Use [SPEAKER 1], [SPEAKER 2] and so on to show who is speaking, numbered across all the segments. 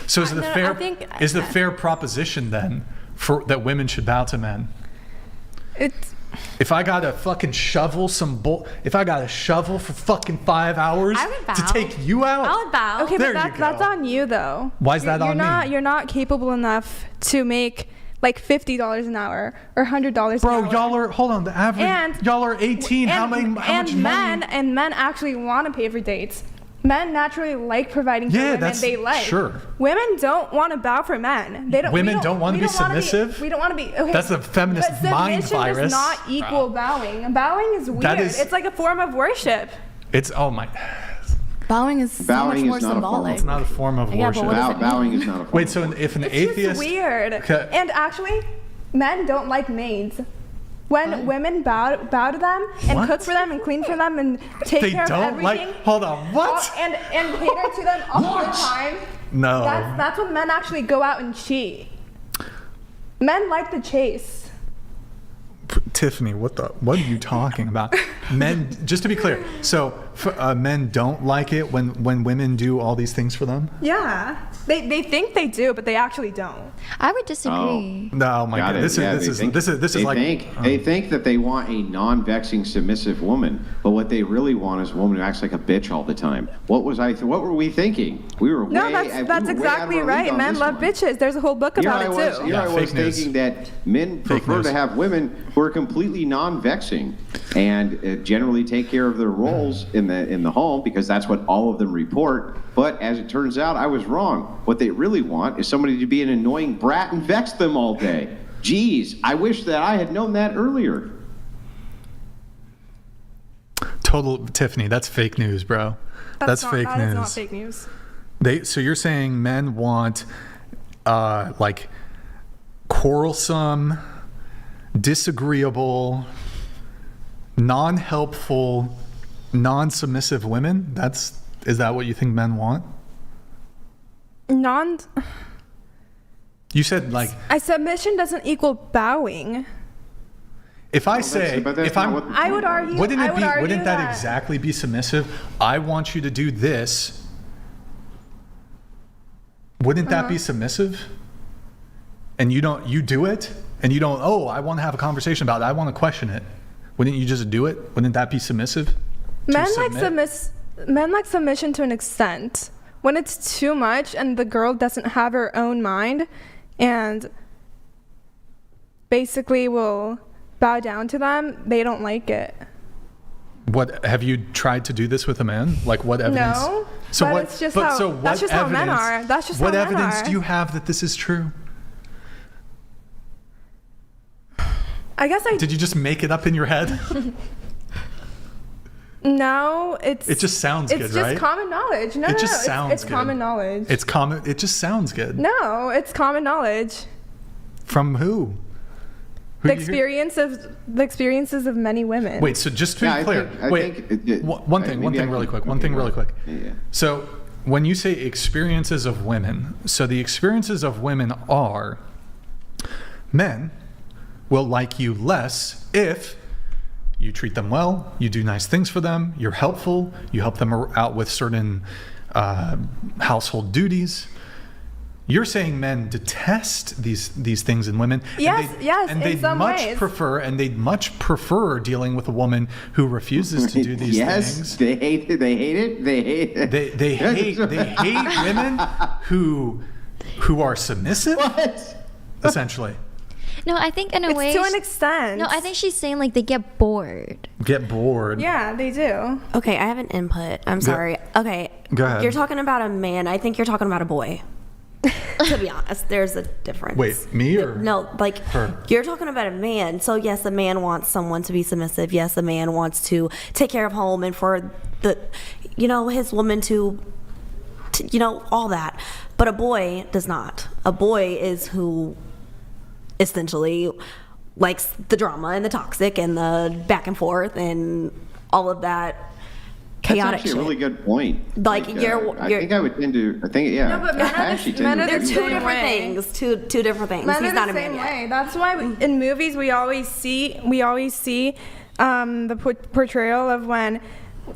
[SPEAKER 1] So is it
[SPEAKER 2] No,
[SPEAKER 1] fair?
[SPEAKER 2] I think-
[SPEAKER 1] Is the fair proposition then for that women should bow to men?
[SPEAKER 2] It's
[SPEAKER 1] If I gotta fucking shovel if I gotta shovel for fucking 5 hours
[SPEAKER 3] I would bow.
[SPEAKER 1] to take you out,
[SPEAKER 3] I would bow.
[SPEAKER 2] okay,
[SPEAKER 1] There
[SPEAKER 2] but
[SPEAKER 1] you go.
[SPEAKER 2] that's on you though.
[SPEAKER 1] Why is that
[SPEAKER 2] You're
[SPEAKER 1] on me?
[SPEAKER 2] You're not capable enough to make like $50 an hour or $100 an hour.
[SPEAKER 1] bro, y'all are hold on. The average,
[SPEAKER 2] And-
[SPEAKER 1] y'all are 18. How much money?
[SPEAKER 2] Men actually want to pay for dates. Men naturally like providing for
[SPEAKER 1] Yeah,
[SPEAKER 2] women
[SPEAKER 1] that's-
[SPEAKER 2] they like.
[SPEAKER 1] sure.
[SPEAKER 2] Women don't want to bow for men. They don't.
[SPEAKER 1] Women don't wanna be submissive?
[SPEAKER 2] We don't want to be. Okay.
[SPEAKER 1] That's a feminist
[SPEAKER 2] but
[SPEAKER 1] mind
[SPEAKER 2] submission
[SPEAKER 1] virus.
[SPEAKER 2] does not equal bowing. Bowing is weird.
[SPEAKER 1] That is-
[SPEAKER 2] It's like a form of worship.
[SPEAKER 1] It's oh my.
[SPEAKER 3] Bowing is so
[SPEAKER 4] Bowing
[SPEAKER 3] much
[SPEAKER 4] is
[SPEAKER 3] more
[SPEAKER 4] not a form of-
[SPEAKER 3] symbolic.
[SPEAKER 1] It's not a form of
[SPEAKER 3] Yeah, but
[SPEAKER 1] worship.
[SPEAKER 3] what does it mean?
[SPEAKER 4] Bowing is not a form
[SPEAKER 1] Wait,
[SPEAKER 4] of
[SPEAKER 1] so
[SPEAKER 4] worship.
[SPEAKER 1] if an
[SPEAKER 2] It's
[SPEAKER 1] atheist,
[SPEAKER 2] just weird.
[SPEAKER 1] Okay.
[SPEAKER 2] And actually, men don't like maids. When women bow to them and
[SPEAKER 1] What?
[SPEAKER 2] cook for them and clean for them and take
[SPEAKER 1] they
[SPEAKER 2] care of
[SPEAKER 1] don't
[SPEAKER 2] everything,
[SPEAKER 1] like. Hold on, what?
[SPEAKER 2] and cater to them all the time.
[SPEAKER 1] No.
[SPEAKER 2] That's when men actually go out and cheat. Men like the chase.
[SPEAKER 1] Tiffany, what are you talking about? Men, just to be clear, so men don't like it when women do all these things for them?
[SPEAKER 2] Yeah. They think they do, but they actually don't.
[SPEAKER 3] I would disagree.
[SPEAKER 1] No, my
[SPEAKER 4] Got
[SPEAKER 1] God,
[SPEAKER 4] it.
[SPEAKER 1] this
[SPEAKER 4] Yeah,
[SPEAKER 1] is
[SPEAKER 4] they
[SPEAKER 1] this is
[SPEAKER 4] they
[SPEAKER 1] like
[SPEAKER 4] they think that they want a non-vexing, submissive woman, but what they really want is a woman who acts like a bitch all the time. What were we thinking? We were
[SPEAKER 2] No,
[SPEAKER 4] way,
[SPEAKER 2] that's
[SPEAKER 4] we were way out of
[SPEAKER 2] exactly
[SPEAKER 4] our
[SPEAKER 2] right.
[SPEAKER 4] league on
[SPEAKER 2] Men
[SPEAKER 4] this
[SPEAKER 2] love
[SPEAKER 4] one.
[SPEAKER 2] bitches. There's a whole book
[SPEAKER 4] Here
[SPEAKER 2] about
[SPEAKER 4] I
[SPEAKER 2] it
[SPEAKER 4] was,
[SPEAKER 2] too.
[SPEAKER 4] here I
[SPEAKER 1] Yeah,
[SPEAKER 4] was
[SPEAKER 1] fake news.
[SPEAKER 4] thinking that men
[SPEAKER 1] Fake
[SPEAKER 4] prefer
[SPEAKER 1] news.
[SPEAKER 4] to have women who are completely non-vexing and generally take care of their roles in the home because that's what all of them report. But as it turns out, I was wrong. What they really want is somebody to be an annoying brat and vex them all day. Geez, I wish that I had known that earlier.
[SPEAKER 1] total Tiffany. That's fake news, bro. That's fake
[SPEAKER 2] That
[SPEAKER 1] news.
[SPEAKER 2] is not fake news.
[SPEAKER 1] So you're saying men want like quarrelsome, disagreeable, non-helpful, non-submissive women? Is that what you think men want? You said like
[SPEAKER 2] Submission doesn't equal bowing.
[SPEAKER 1] if I say
[SPEAKER 4] But that's
[SPEAKER 1] if
[SPEAKER 4] not
[SPEAKER 1] I'm
[SPEAKER 4] what the
[SPEAKER 2] I
[SPEAKER 4] point
[SPEAKER 2] would
[SPEAKER 4] was.
[SPEAKER 2] argue.
[SPEAKER 1] wouldn't
[SPEAKER 2] I
[SPEAKER 1] it
[SPEAKER 2] would
[SPEAKER 1] be
[SPEAKER 2] argue
[SPEAKER 1] wouldn't that exactly be submissive? I want you to do this. Wouldn't that be submissive? And you do it and you don't, oh, I want to have a conversation about it. I want to question it. Wouldn't you just do it? Wouldn't that be submissive?
[SPEAKER 2] Men
[SPEAKER 1] submit?
[SPEAKER 2] men like submission to an extent. When it's too much and the girl doesn't have her own mind and basically will bow down to them, they don't like it.
[SPEAKER 1] What have you tried to do this with a man? Like what evidence?
[SPEAKER 2] No,
[SPEAKER 1] So
[SPEAKER 2] but
[SPEAKER 1] what?
[SPEAKER 2] it's just
[SPEAKER 1] but
[SPEAKER 2] how-
[SPEAKER 1] so
[SPEAKER 2] that's
[SPEAKER 1] what
[SPEAKER 2] just how men
[SPEAKER 1] evidence-
[SPEAKER 2] are. That's just
[SPEAKER 1] what
[SPEAKER 2] how men
[SPEAKER 1] evidence
[SPEAKER 2] are.
[SPEAKER 1] do you have that this is true?
[SPEAKER 2] I guess I
[SPEAKER 1] Did you just make it up in your head?
[SPEAKER 2] no. It's
[SPEAKER 1] It just sounds good,
[SPEAKER 2] it's
[SPEAKER 1] right?
[SPEAKER 2] just common knowledge. No,
[SPEAKER 1] It
[SPEAKER 2] no,
[SPEAKER 1] just
[SPEAKER 2] no. It's-
[SPEAKER 1] sounds
[SPEAKER 2] it's
[SPEAKER 1] good.
[SPEAKER 2] common knowledge.
[SPEAKER 1] It's common. It just sounds good.
[SPEAKER 2] No, it's common knowledge.
[SPEAKER 1] From who? Who
[SPEAKER 2] The
[SPEAKER 1] do you hear-
[SPEAKER 2] experiences of many women.
[SPEAKER 1] Wait, so just to be
[SPEAKER 4] Yeah,
[SPEAKER 1] clear, one thing really quick.
[SPEAKER 4] Yeah.
[SPEAKER 1] So when you say experiences of women, so the experiences of women are men will like you less if you treat them well, you do nice things for them, you're helpful, you help them out with certain household duties. You're saying men detest these things in women.
[SPEAKER 2] Yes, yes,
[SPEAKER 1] and
[SPEAKER 2] in
[SPEAKER 1] they'd
[SPEAKER 2] some
[SPEAKER 1] much
[SPEAKER 2] ways.
[SPEAKER 1] they'd much prefer dealing with a woman who refuses to do these
[SPEAKER 4] yes,
[SPEAKER 1] things.
[SPEAKER 4] they hate it. They hate it. They hate it.
[SPEAKER 1] They hate women who are submissive,
[SPEAKER 4] What?
[SPEAKER 1] essentially.
[SPEAKER 3] No, I think in a
[SPEAKER 2] it's
[SPEAKER 3] way.
[SPEAKER 2] to an extent.
[SPEAKER 3] No, I think she's saying like they get bored.
[SPEAKER 1] Get bored.
[SPEAKER 2] Yeah, they do.
[SPEAKER 5] Okay, I have an input. I'm sorry. Okay.
[SPEAKER 1] Go ahead.
[SPEAKER 5] You're talking about a man. I think you're talking about a boy. To be honest, there's a difference.
[SPEAKER 1] Wait, me or
[SPEAKER 5] No, like
[SPEAKER 1] her?
[SPEAKER 5] you're talking about a man. So yes, a man wants someone to be submissive. Yes, a man wants to take care of home and for his woman to all that. But a boy does not. A boy is who essentially likes the drama and the toxic and the back and forth and all of that
[SPEAKER 4] That's
[SPEAKER 5] chaotic
[SPEAKER 4] actually
[SPEAKER 5] shit.
[SPEAKER 4] a really good point.
[SPEAKER 5] Like,
[SPEAKER 4] I think I would tend to. I think yeah.
[SPEAKER 2] No, but men are
[SPEAKER 4] I actually
[SPEAKER 2] the-
[SPEAKER 4] tend
[SPEAKER 2] men
[SPEAKER 4] to
[SPEAKER 2] are
[SPEAKER 5] They're
[SPEAKER 2] the
[SPEAKER 4] agree
[SPEAKER 5] two
[SPEAKER 4] with
[SPEAKER 2] same
[SPEAKER 4] that.
[SPEAKER 5] different
[SPEAKER 2] way.
[SPEAKER 5] things. Two different things.
[SPEAKER 2] Men
[SPEAKER 5] He's
[SPEAKER 2] are
[SPEAKER 5] not
[SPEAKER 2] the
[SPEAKER 5] a man
[SPEAKER 2] same
[SPEAKER 5] yet.
[SPEAKER 2] way. That's why in movies we always see the portrayal of when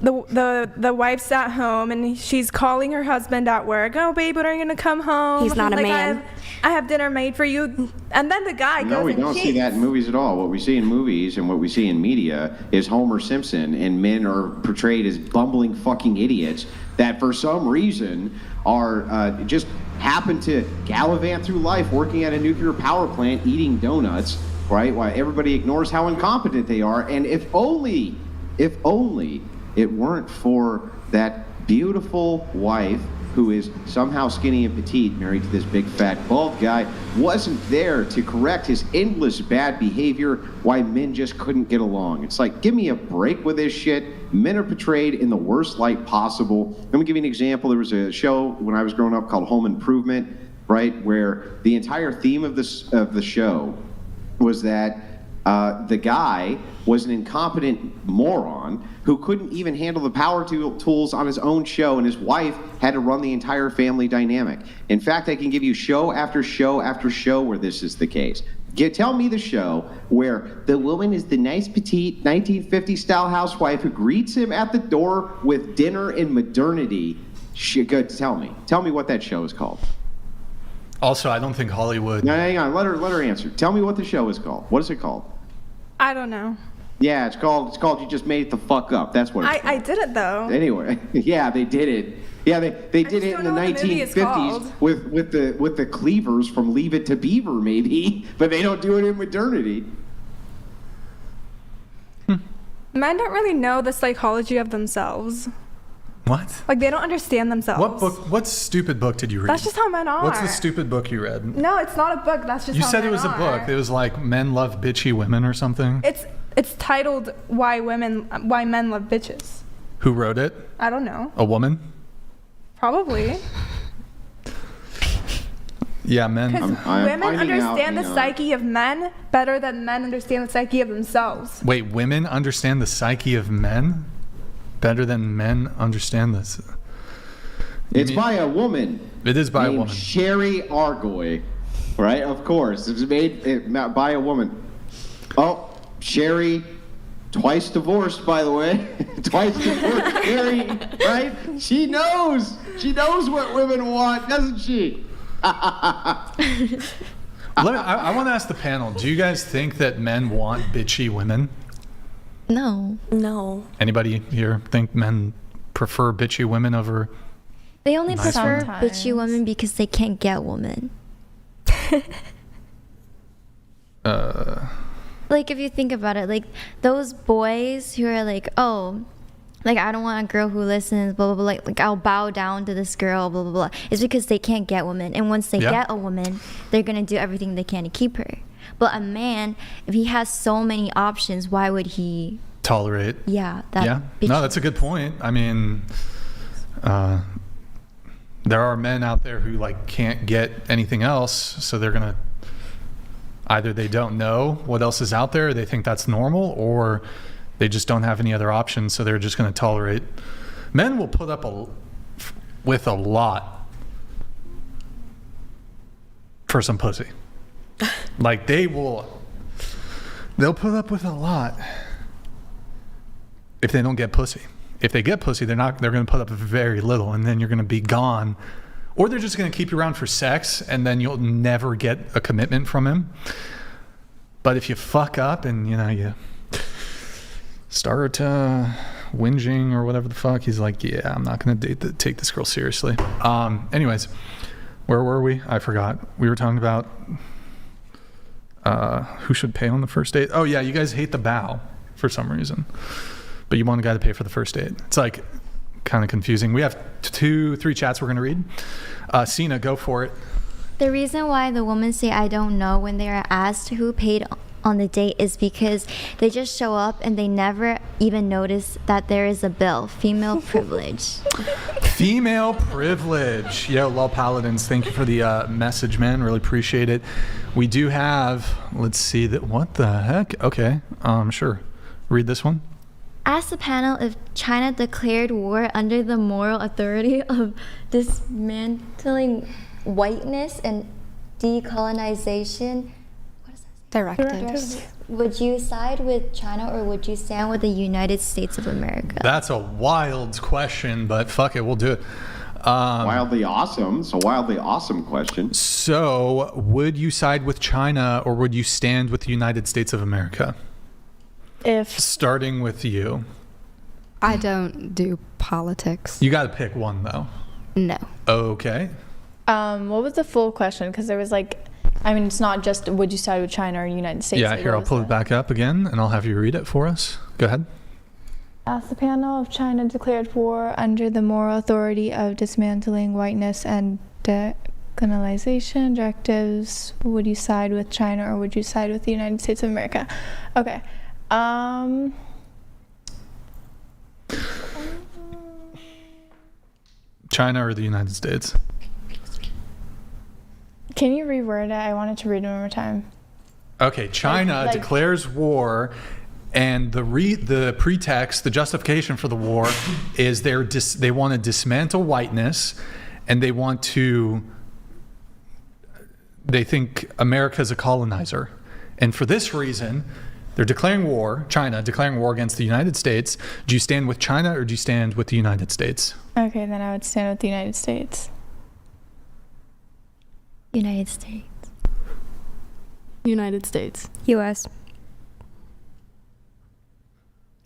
[SPEAKER 2] the wife's at home and she's calling her husband at work. Oh, babe, when are you gonna come home?
[SPEAKER 5] He's not a
[SPEAKER 2] Like,
[SPEAKER 5] man.
[SPEAKER 2] I have dinner made for you. And then the guy goes
[SPEAKER 4] No, we
[SPEAKER 2] and
[SPEAKER 4] don't see
[SPEAKER 2] cheats.
[SPEAKER 4] that in movies at all. What we see in movies and what we see in media is Homer Simpson, and men are portrayed as bumbling fucking idiots that for some reason are just happen to gallivant through life working at a nuclear power plant eating donuts, right? While everybody ignores how incompetent they are. And if only it weren't for that beautiful wife who is somehow skinny and petite, married to this big fat bald guy, wasn't there to correct his endless bad behavior, why men just couldn't get along. It's like, give me a break with this shit. Men are portrayed in the worst light possible. Let me give you an example. There was a show when I was growing up called Home Improvement, right, where the entire theme of the show was that the guy was an incompetent moron who couldn't even handle the power tools on his own show, and his wife had to run the entire family dynamic. In fact, I can give you show after show after show where this is the case. Tell me the show where the woman is the nice, petite, 1950s-style housewife who greets him at the door with dinner and modernity. Tell me what that show is called.
[SPEAKER 1] Also, I don't think Hollywood.
[SPEAKER 4] No, hang on. Let her answer. Tell me what the show is called. What is it called?
[SPEAKER 2] I don't know.
[SPEAKER 4] Yeah, it's called You Just Made It the Fuck Up. That's what it's called.
[SPEAKER 2] I did it though.
[SPEAKER 4] Anyway, yeah, they did it. Yeah, they did
[SPEAKER 2] just
[SPEAKER 4] it in
[SPEAKER 2] don't
[SPEAKER 4] the
[SPEAKER 2] know what the movie is
[SPEAKER 4] 1950s
[SPEAKER 2] called.
[SPEAKER 4] with the cleavers from Leave It to Beaver, maybe, but they don't do it in modernity.
[SPEAKER 2] Men don't really know the psychology of themselves.
[SPEAKER 1] What?
[SPEAKER 2] Like they don't understand themselves.
[SPEAKER 1] What book? What stupid book did you read?
[SPEAKER 2] That's just how men are.
[SPEAKER 1] What's the stupid book you read?
[SPEAKER 2] No, it's not a book. That's just
[SPEAKER 1] You
[SPEAKER 2] how
[SPEAKER 1] said it
[SPEAKER 2] men
[SPEAKER 1] was a
[SPEAKER 2] are.
[SPEAKER 1] book. It was like Men Love Bitchy Women or something.
[SPEAKER 2] It's titled Why Men Love Bitches.
[SPEAKER 1] Who wrote it?
[SPEAKER 2] I don't know.
[SPEAKER 1] A woman?
[SPEAKER 2] Probably.
[SPEAKER 1] Yeah, men.
[SPEAKER 2] Because
[SPEAKER 4] I'm
[SPEAKER 2] women
[SPEAKER 4] finding out,
[SPEAKER 2] understand the
[SPEAKER 4] hang on.
[SPEAKER 2] psyche of men better than men understand the psyche of themselves.
[SPEAKER 1] Wait, women understand the psyche of men better than men understand this.
[SPEAKER 4] It's
[SPEAKER 1] mean-
[SPEAKER 4] by a woman.
[SPEAKER 1] It is by a
[SPEAKER 4] named
[SPEAKER 1] woman.
[SPEAKER 4] Sherry Argoy, right? Of course, it was made by a woman. Oh, Sherry, twice divorced, by the way. Twice divorced, Sherry, right? She knows what women want, doesn't she?
[SPEAKER 1] I want to ask the panel, do you guys think that men want bitchy women?
[SPEAKER 3] No.
[SPEAKER 5] No.
[SPEAKER 1] Anybody here think men prefer bitchy women over...
[SPEAKER 3] They only
[SPEAKER 1] Nice
[SPEAKER 3] prefer
[SPEAKER 1] one.
[SPEAKER 3] bitchy women because they can't get women. Like, if you think about it, like, those boys who are like, oh, like, I don't want a girl who listens, blah, blah, blah, like I'll bow down to this girl, blah, blah, blah. It's because they can't get women. And once they
[SPEAKER 1] Yeah.
[SPEAKER 3] get a woman, they're going to do everything they can to keep her. But a man, if he has so many options, why would he,
[SPEAKER 1] Tolerate.
[SPEAKER 3] that
[SPEAKER 1] Yeah.
[SPEAKER 3] bitchy-
[SPEAKER 1] No, that's a good point. I mean, there are men out there who like can't get anything else, so they're gonna either they don't know what else is out there, they think that's normal, or they just don't have any other options, so they're just gonna tolerate. Men will put up with a lot for some pussy. Like they'll put up with a lot if they don't get pussy. If they get pussy, they're going to put up with very little, and then you're going to be gone. Or they're just going to keep you around for sex, and then you'll never get a commitment from him. But if you fuck up and, you start whinging or whatever the fuck, he's like, yeah, I'm not going to take this girl seriously. Anyways, where were we? I forgot. We were talking about who should pay on the first date. Oh, yeah, you guys hate the bow for some reason. But you want a guy to pay for the first date. It's like kind of confusing. We have 2-3 chats we're going to read. Sina, go for it.
[SPEAKER 3] The reason why the women say I don't know when they are asked who paid on the date is because they just show up and they never even notice that there is a bill. Female privilege.
[SPEAKER 1] Female privilege. Yo, Lol Paladins, thank you for the message, man. Really appreciate it. We do have, let's see, what the heck? Okay, sure. Read this one.
[SPEAKER 3] Ask the panel if China declared war under the moral authority of dismantling whiteness and decolonization. What does that say?
[SPEAKER 2] Directives.
[SPEAKER 3] Would you side with China or would you stand with the United States of America?
[SPEAKER 1] That's a wild question, but fuck it, we'll do it.
[SPEAKER 4] Wildly awesome. It's a wildly awesome question.
[SPEAKER 1] So, would you side with China or would you stand with the United States of America?
[SPEAKER 2] If
[SPEAKER 1] Starting with you.
[SPEAKER 6] I don't do politics.
[SPEAKER 1] You got to pick one, though.
[SPEAKER 6] No.
[SPEAKER 1] Okay.
[SPEAKER 7] What was the full question? Because there was like, I mean, it's not just would you side with China or United States.
[SPEAKER 1] Yeah,
[SPEAKER 7] like,
[SPEAKER 1] here,
[SPEAKER 7] what
[SPEAKER 1] I'll
[SPEAKER 7] was
[SPEAKER 1] pull
[SPEAKER 7] the-
[SPEAKER 1] it back up again and I'll have you read it for us. Go ahead.
[SPEAKER 7] Asked the panel if China declared war under the moral authority of dismantling whiteness and decolonization directives, would you side with China or would you side with the United States of America? Okay.
[SPEAKER 1] China or the United States?
[SPEAKER 7] Can you reword it? I wanted to read it one more time.
[SPEAKER 1] Okay, China
[SPEAKER 7] Like-
[SPEAKER 1] declares war, and the pretext, the justification for the war is they want to dismantle whiteness, and they think America is a colonizer. And for this reason, they're declaring war, China declaring war against the United States. Do you stand with China or do you stand with the United States?
[SPEAKER 7] Okay, then I would stand with the United States.
[SPEAKER 3] United States.
[SPEAKER 6] United States.
[SPEAKER 2] U.S.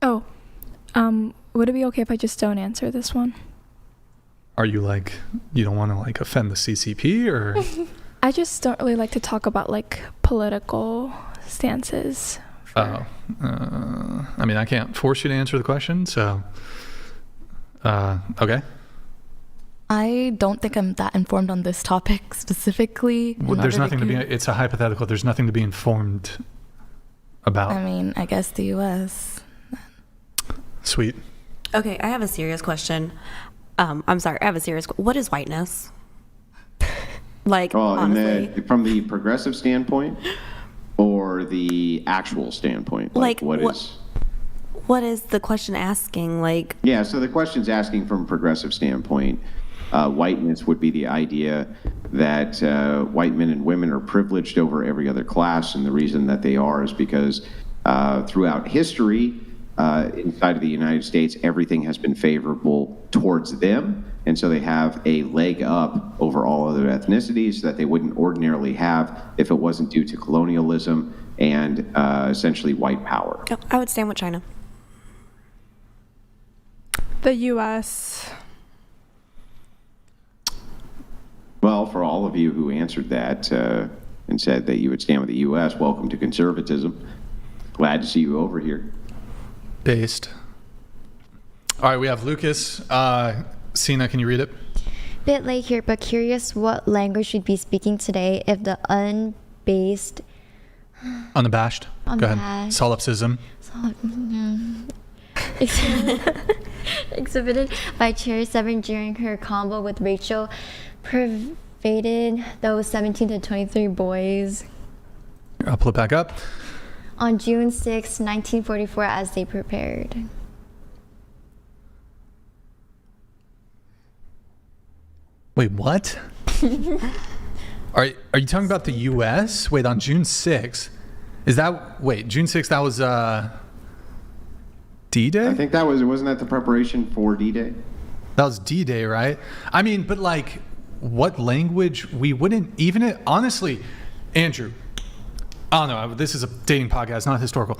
[SPEAKER 2] Oh, would it be okay if I just don't answer this one?
[SPEAKER 1] Are you like, you don't want to like offend the CCP or?
[SPEAKER 2] I just don't really like to talk about like political stances.
[SPEAKER 1] I mean, I can't force you to answer the question, so. Okay.
[SPEAKER 8] I don't think I'm that informed on this topic specifically.
[SPEAKER 1] Well, there's nothing to be, it's a hypothetical. There's nothing to be informed about.
[SPEAKER 8] I mean, I guess the U.S.
[SPEAKER 1] Sweet.
[SPEAKER 5] Okay, I have a serious question. I'm sorry, I have a serious. What is whiteness? Like,
[SPEAKER 4] Well,
[SPEAKER 5] honestly,
[SPEAKER 4] from the progressive standpoint or the actual standpoint?
[SPEAKER 5] Like,
[SPEAKER 4] what
[SPEAKER 5] what-
[SPEAKER 4] is?
[SPEAKER 5] what is the question asking? Like,
[SPEAKER 4] Yeah, so the question's asking from a progressive standpoint. Whiteness would be the idea that white men and women are privileged over every other class, and the reason that they are is because throughout history, inside of the United States, everything has been favorable towards them, and so they have a leg up over all other ethnicities that they wouldn't ordinarily have if it wasn't due to colonialism and essentially white power.
[SPEAKER 5] oh, I would stand with China.
[SPEAKER 2] The U.S.
[SPEAKER 4] Well, for all of you who answered that and said that you would stand with the U.S., welcome to conservatism. Glad to see you over here.
[SPEAKER 1] Based. All right, we have Lucas. Sina, can you read it?
[SPEAKER 3] Bit late here, but curious what language we'd be speaking today if the unbased
[SPEAKER 1] Unabashed. Go ahead.
[SPEAKER 3] Unabashed.
[SPEAKER 1] Solipsism.
[SPEAKER 3] exhibited by Cherry 7 during her combo with Rachel pervaded those 17 to 23 boys
[SPEAKER 1] I'll pull it back up.
[SPEAKER 3] on June 6, 1944 as they prepared.
[SPEAKER 1] Wait, what? Are you talking about the U.S.? Wait, on June 6th? Is that, wait, June 6th, that was D-Day?
[SPEAKER 4] I think wasn't that the preparation for D-Day?
[SPEAKER 1] That was D-Day, right? I mean, but like, what language we wouldn't even, honestly, Andrew, I don't know, this is a dating podcast, not historical.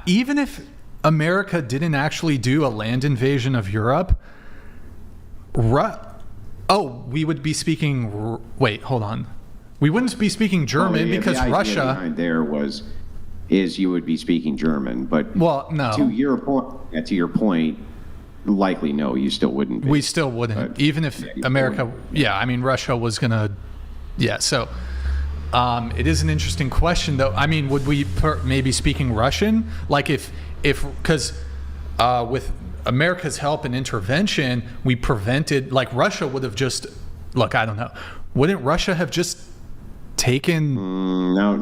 [SPEAKER 1] Even if America didn't actually do a land invasion of Europe, we would be speaking, wait, hold on. We wouldn't be speaking German because
[SPEAKER 4] the idea
[SPEAKER 1] Russia,
[SPEAKER 4] behind there is you would be speaking German, but
[SPEAKER 1] well, no.
[SPEAKER 4] to your point, likely no, you still wouldn't be.
[SPEAKER 1] We still wouldn't,
[SPEAKER 4] But-
[SPEAKER 1] even if
[SPEAKER 4] Yeah, you
[SPEAKER 1] America.
[SPEAKER 4] wouldn't.
[SPEAKER 1] Yeah, I mean, Russia was gonna. Yeah, so it is an interesting question, though. I mean, would we maybe speaking Russian? Like if because with America's help and intervention, we prevented. Like Russia would have just. Look, I don't know. Wouldn't Russia have just taken?
[SPEAKER 4] No.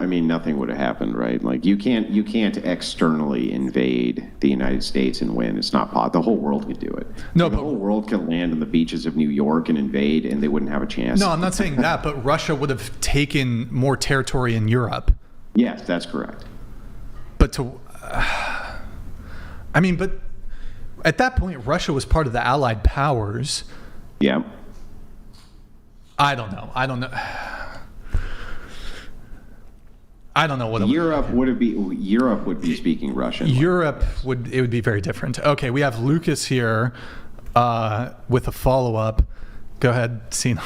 [SPEAKER 4] I mean, nothing would have happened, right? Like you can't externally invade the United States and win. It's not possible. The whole world could do it.
[SPEAKER 1] No,
[SPEAKER 4] the
[SPEAKER 1] but-
[SPEAKER 4] whole world could land on the beaches of New York and invade, and they wouldn't have a chance.
[SPEAKER 1] No, I'm not saying that, but Russia would have taken more territory in Europe.
[SPEAKER 4] Yes, that's correct.
[SPEAKER 1] But but at that point, Russia was part of the Allied powers.
[SPEAKER 4] Yeah.
[SPEAKER 1] I don't know what
[SPEAKER 4] Europe would be speaking Russian.
[SPEAKER 1] Europe would be very different. Okay, we have Lucas here with a follow-up. Go ahead, Sina.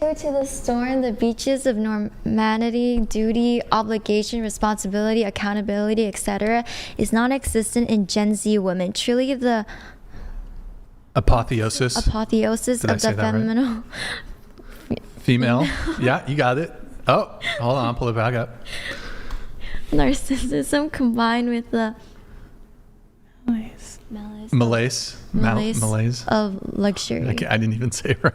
[SPEAKER 3] Due to the storm, the beaches of normality, duty, obligation, responsibility, accountability, etc., is non-existent in Gen Z women. Truly the
[SPEAKER 1] Apotheosis.
[SPEAKER 3] Did of the feminine.
[SPEAKER 1] Right? Female. Yeah, you got it. Oh, hold on, I'll pull it back up.
[SPEAKER 3] Narcissism combined with the malaise of luxury.
[SPEAKER 1] Okay, I didn't even say it right.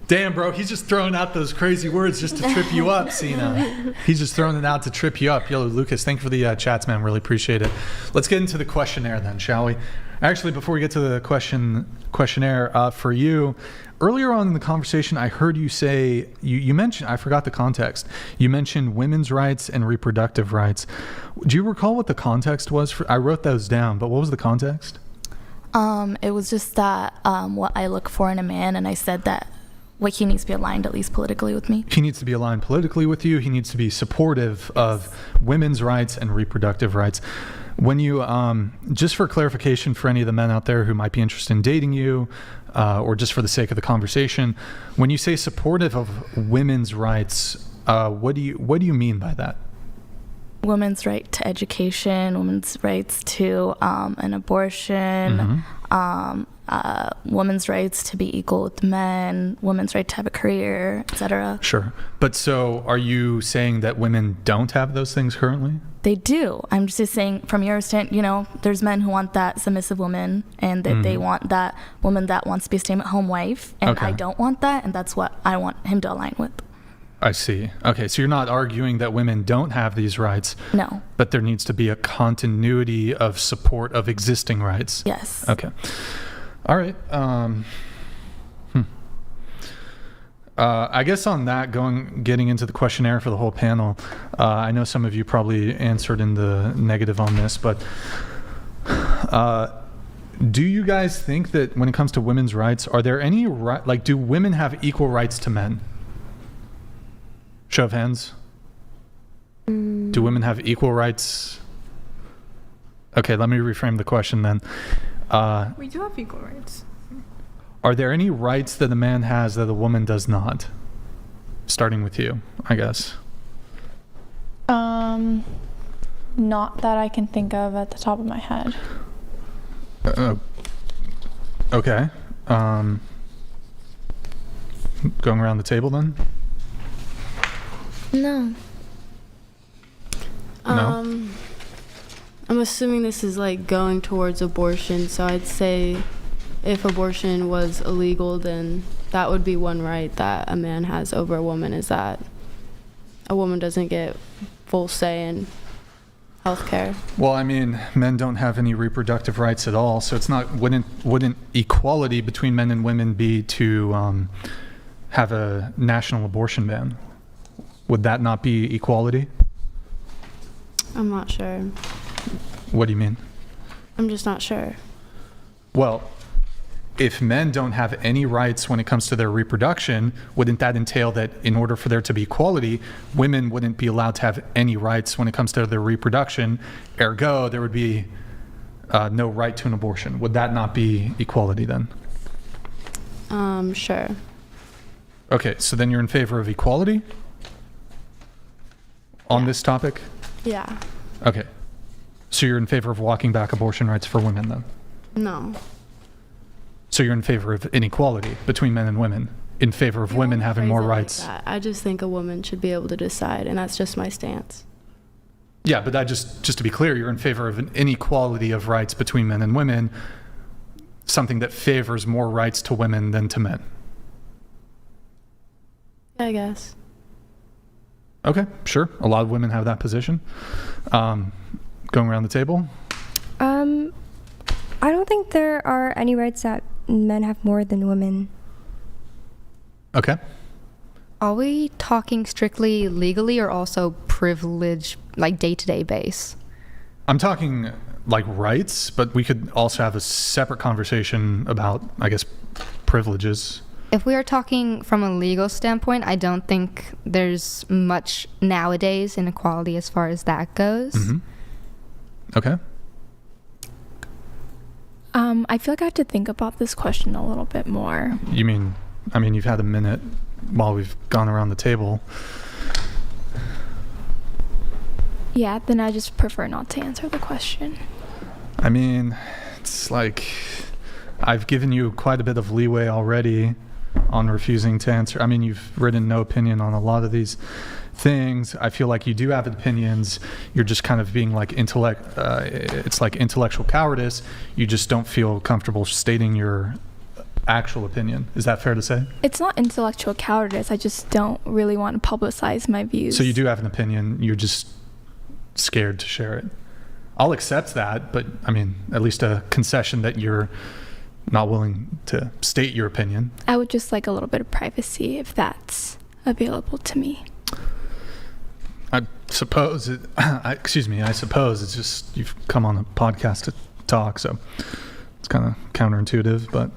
[SPEAKER 1] Damn, bro, he's just throwing out those crazy words just to trip you up, Sina. He's just throwing it out to trip you up. Yo, Lucas, thank you for the chats, man. Really appreciate it. Let's get into the questionnaire then, shall we? Actually, before we get to the questionnaire, for you, earlier on in the conversation, I heard you say, you mentioned, I forgot the context. You mentioned women's rights and reproductive rights. Do you recall what the context was? I wrote those down, but what was the context?
[SPEAKER 8] It was just that what I look for in a man, and I said that he needs to be aligned at least politically with me.
[SPEAKER 1] He needs to be aligned politically with you. He needs to be supportive of women's rights and reproductive rights. When you, just for clarification for any of the men out there who might be interested in dating you, or just for the sake of the conversation, when you say supportive of women's rights, what do you mean by that?
[SPEAKER 8] Women's right to education, women's rights to an abortion, women's rights to be equal with men, women's right to have a career, etc.
[SPEAKER 1] Sure. But so are you saying that women don't have those things currently?
[SPEAKER 8] They do. I'm just saying from your stand, there's men who want that submissive woman and that they want that woman that wants to be a stay-at-home wife. And I don't want that. And that's what I want him to align with.
[SPEAKER 1] I see. Okay, so you're not arguing that women don't have these rights.
[SPEAKER 8] No.
[SPEAKER 1] But there needs to be a continuity of support of existing rights.
[SPEAKER 8] Yes.
[SPEAKER 1] Okay. All right. I guess on that, getting into the questionnaire for the whole panel, I know some of you probably answered in the negative on this, but do you guys think that when it comes to women's rights, are there any do women have equal rights to men? Show of hands. Do women have equal rights? Okay, let me reframe the question then.
[SPEAKER 2] We do have equal rights.
[SPEAKER 1] Are there any rights that a man has that a woman does not? Starting with you, I guess.
[SPEAKER 7] Not that I can think of at the top of my head.
[SPEAKER 1] Okay. Going around the table then?
[SPEAKER 3] No.
[SPEAKER 1] No?
[SPEAKER 9] I'm assuming this is going towards abortion, so I'd say if abortion was illegal, then that would be one right that a man has over a woman, is that a woman doesn't get full say in healthcare.
[SPEAKER 1] Well, I mean, men don't have any reproductive rights at all, so it's not wouldn't equality between men and women be to have a national abortion ban? Would that not be equality?
[SPEAKER 9] I'm not sure.
[SPEAKER 1] What do you mean?
[SPEAKER 9] I'm just not sure.
[SPEAKER 1] Well, if men don't have any rights when it comes to their reproduction, wouldn't that entail that in order for there to be equality, women wouldn't be allowed to have any rights when it comes to their reproduction? Ergo, there would be no right to an abortion. Would that not be equality then?
[SPEAKER 9] Sure.
[SPEAKER 1] Okay, so then you're in favor of equality on this topic?
[SPEAKER 9] Yeah.
[SPEAKER 1] Okay. So you're in favor of walking back abortion rights for women then?
[SPEAKER 9] No.
[SPEAKER 1] So you're in favor of inequality between men and women, in favor of women having more rights?
[SPEAKER 9] I just think a woman should be able to decide, and that's just my stance.
[SPEAKER 1] Yeah, but that just to be clear, you're in favor of an inequality of rights between men and women, something that favors more rights to women than to men.
[SPEAKER 9] I guess.
[SPEAKER 1] Okay, sure. A lot of women have that position. Going around the table.
[SPEAKER 10] I don't think there are any rights that men have more than women.
[SPEAKER 1] Okay.
[SPEAKER 6] Are we talking strictly legally or also privilege, like day-to-day base?
[SPEAKER 1] I'm talking like rights, but we could also have a separate conversation about, I guess, privileges.
[SPEAKER 6] If we are talking from a legal standpoint, I don't think there's much nowadays inequality as far as that goes.
[SPEAKER 1] Okay.
[SPEAKER 11] I feel like I have to think about this question a little bit more.
[SPEAKER 1] You mean, I mean, you've had a minute while we've gone around the table.
[SPEAKER 11] Yeah, then I just prefer not to answer the question.
[SPEAKER 1] I mean, it's like I've given you quite a bit of leeway already on refusing to answer. I mean, you've written no opinion on a lot of these things. I feel like you do have opinions. You're just kind of being like it's like intellectual cowardice. You just don't feel comfortable stating your actual opinion. Is that fair to say?
[SPEAKER 11] It's not intellectual cowardice. I just don't really want to publicize my views.
[SPEAKER 1] So you do have an opinion. You're just scared to share it. I'll accept that, but I mean, at least a concession that you're not willing to state your opinion.
[SPEAKER 11] I would just like a little bit of privacy if that's available to me.
[SPEAKER 1] I suppose I suppose it's just you've come on a podcast to talk, so it's kind of counterintuitive, but